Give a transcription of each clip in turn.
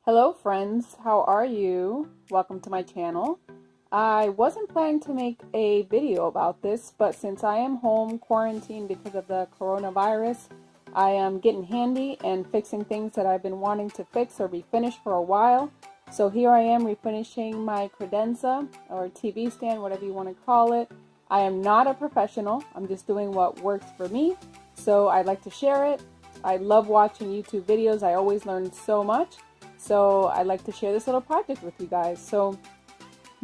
Hello friends, how are you? Welcome to my channel. I wasn't planning to make a video about this, but since I am home quarantined because of the coronavirus, I am getting handy and fixing things that I've been wanting to fix or refinish for a while. So here I am refinishing my Credenza or TV stand, whatever you want to call it. I am not a professional, I'm just doing what works for me. So I'd like to share it. I love watching YouTube videos, I always learn so much. So I'd like to share this little project with you guys. So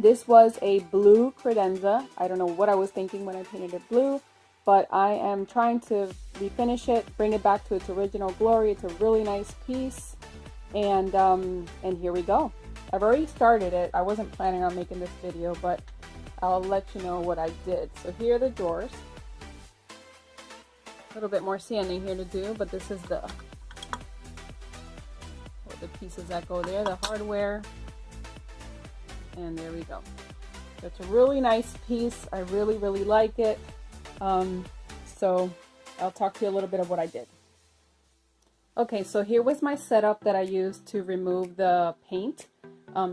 this was a blue Credenza. I don't know what I was thinking when I painted it blue, but I am trying to refinish it, bring it back to its original glory. It's a really nice piece, and here we go. I've already started it. I wasn't planning on making this video, but I'll let you know what I did. So here are the drawers. A little bit more sanding here to do, but this is the pieces that go there, the hardware, and there we go. It's a really nice piece. I really like it. So I'll talk to you a little bit of what I did. Okay, so here was my setup that I used to remove the paint.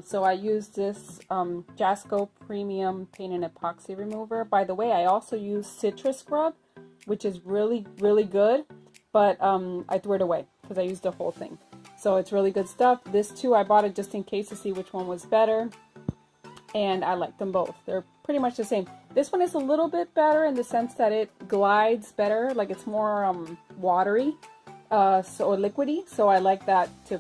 So I used this Jasco Premium Paint and Epoxy Remover. By the way, I also use Citrus Scrub, which is really good, but I threw it away because I used the whole thing. So it's really good stuff. This too, I bought it just in case to see which one was better, and I like them both. They're pretty much the same. This one is a little bit better in the sense that it glides better, like it's more watery, or liquidy. So I like that to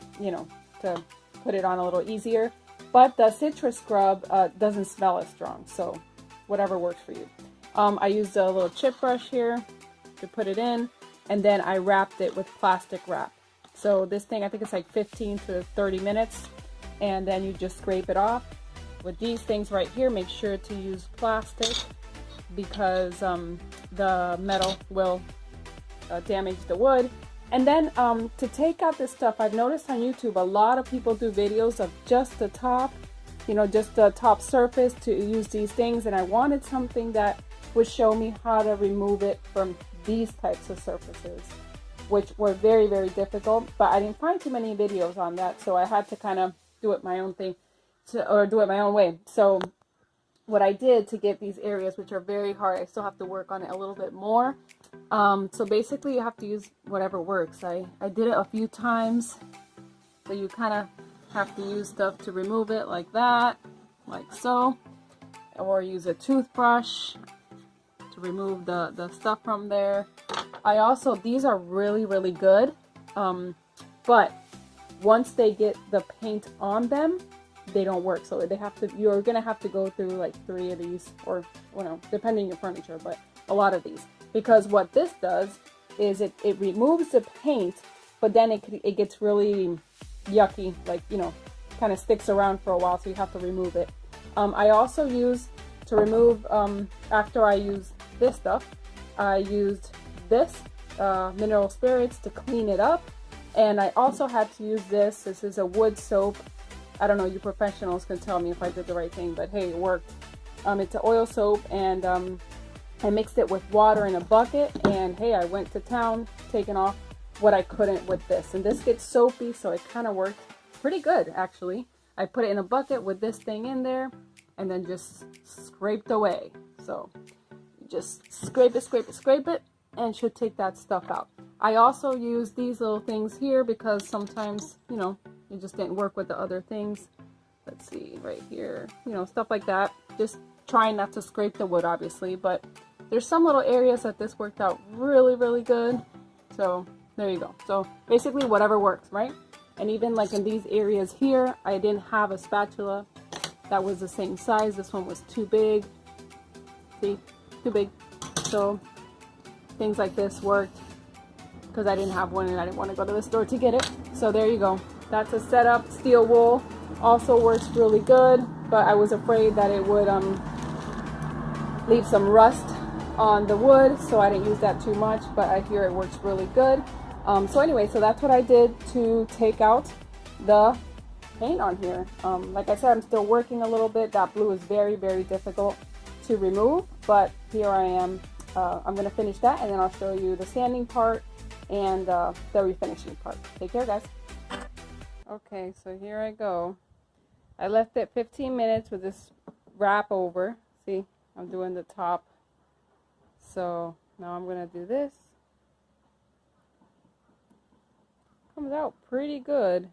to put it on a little easier. But the Citrus Scrub doesn't smell as strong, so whatever works for you. I used a little chip brush here to put it in, and then I wrapped it with plastic wrap. So this thing, I think it's like 15 to 30 minutes, and then you just scrape it off. With these things right here, make sure to use plastic because the metal will damage the wood. And then to take out this stuff, I've noticed on YouTube a lot of people do videos of just the top, just the top surface to use these things, and I wanted something that would show me how to remove it from these types of surfaces, which were very difficult, but I didn't find too many videos on that, so I had to kind of do it my own thing, or do it my own way. So what I did to get these areas, which are very hard, I still have to work on it a little bit more. So basically you have to use whatever works. I did it a few times, so you kind of have to use stuff to remove it like that, like so, or use a toothbrush to remove the stuff from there. I also, these are really good, but once they get the paint on them, they don't work. So they have to, you're gonna have to go through like 3 of these, or depending on your furniture, but a lot of these, because what this does is it removes the paint, but then it gets really yucky, like kind of sticks around for a while, so you have to remove it. I also use to remove after I use this stuff, I used this mineral spirits to clean it up, and I also had to use this. This is a wood soap. I don't know, you professionals can tell me if I did the right thing, but hey, it worked. It's an oil soap, and I mixed it with water in a bucket, and hey, I went to town taking off what I couldn't with this, and this gets soapy, so it kind of worked pretty good actually. I put it in a bucket with this thing in there, and then just scraped away. So just scrape it, and should take that stuff out. I also use these little things here because sometimes, it just didn't work with the other things. Let's see, right here, stuff like that. Just trying not to scrape the wood, obviously, but there's some little areas that this worked out really good. So there you go. So basically whatever works, right? And even like in these areas here, I didn't have a spatula that was the same size. This one was too big. See, too big. So things like this worked because I didn't have one and I didn't want to go to the store to get it. So there you go. That's a setup. Steel wool also works really good, but I was afraid that it would leave some rust on the wood, so I didn't use that too much, but I hear it works really good. So anyway, so that's what I did to take out the paint on here. Like I said, I'm still working a little bit. That blue is very difficult to remove, but here I am. I'm going to finish that, and then I'll show you the sanding part and the refinishing part. Take care, guys. Okay, so here I go. I left it 15 minutes with this wrap over. See, I'm doing the top. So now I'm going to do this. Comes out pretty good.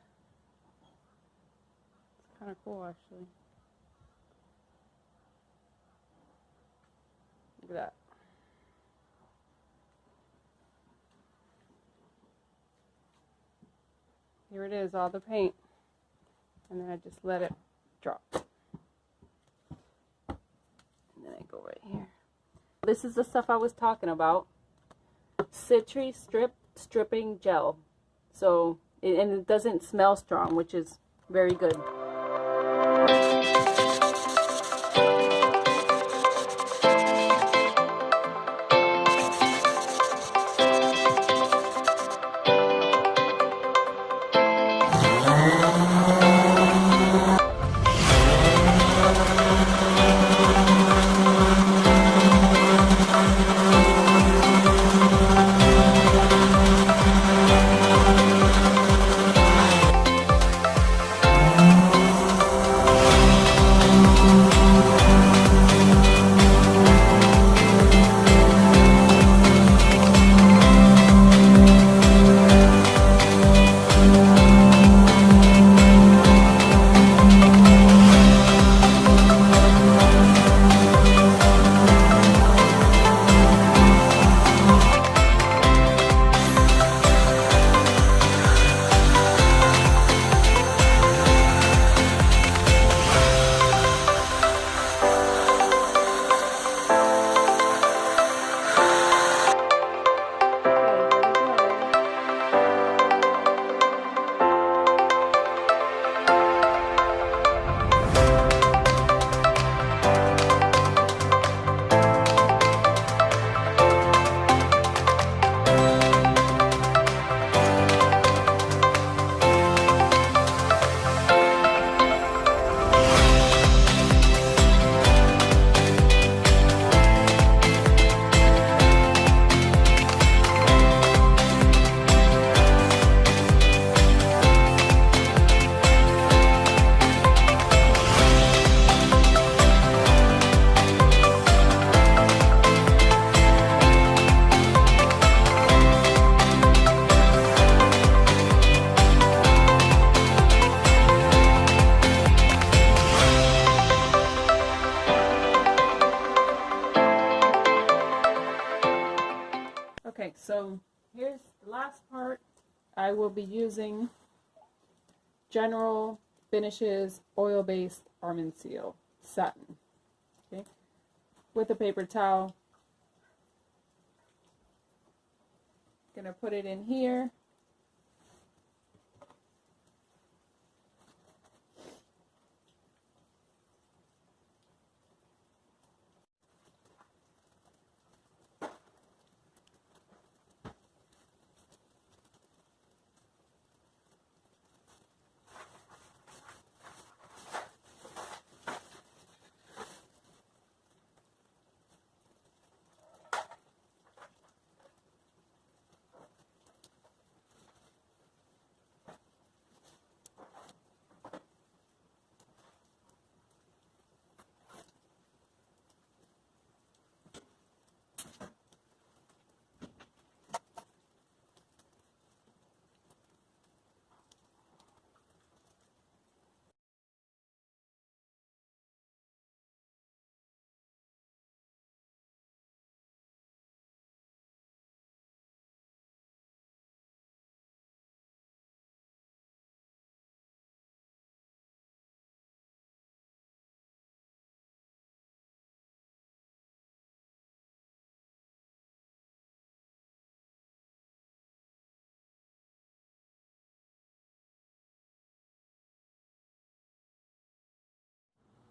It's kind of cool, actually. Look at that. Here it is, all the paint. And then I just let it drop. And then I go right here. This is the stuff I was talking about. Citri stripping gel. So, and it doesn't smell strong, which is very good. Okay, so here's the last part. I will be using General Finishes oil-based Arm & Seal satin. Okay, with a paper towel. Gonna put it in here.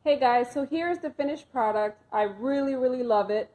Hey guys, so here's the finished product. I really love it.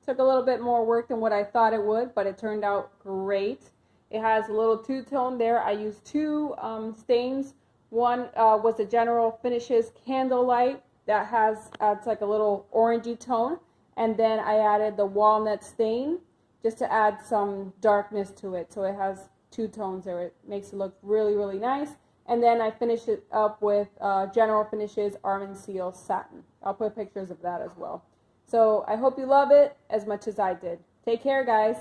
Took a little bit more work than what I thought it would, but it turned out great. It has a little two-tone there. I used two stains. One was the General Finishes Candlelight that adds like a little orangey tone, and then I added the walnut stain just to add some darkness to it. So it has two tones there. It makes it look really nice. And then I finish it up with General Finishes Arm & Seal Satin. I'll put pictures of that as well. So I hope you love it as much as I did. Take care, guys.